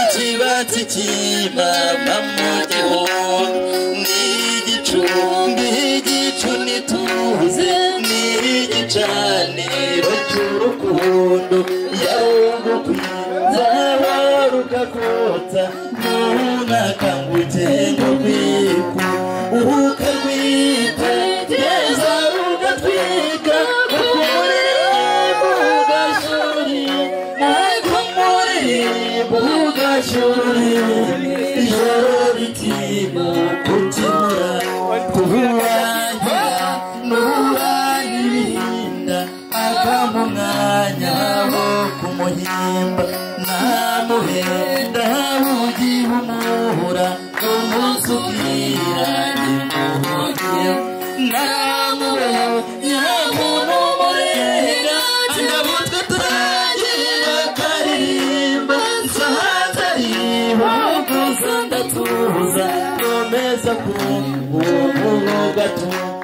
ikibatsi cy'imama mu gihugu n'igicumbi igicu nituze n'igicaniro cy'urukundo yarugukwiza warugakotsa nunakangutse ngo rwiku ukarwita neza rugatwika Bugashuri ijoro ritima kutimura kuhuranya n'uranyirinda akamba umwanya wo kumuhimba namuhenda ugiye umuhura umunsi ubwira nimuhugire namuhenya muntu murega ndabutwe turagira karirimba ndatuza komeza kumva uwo gatumba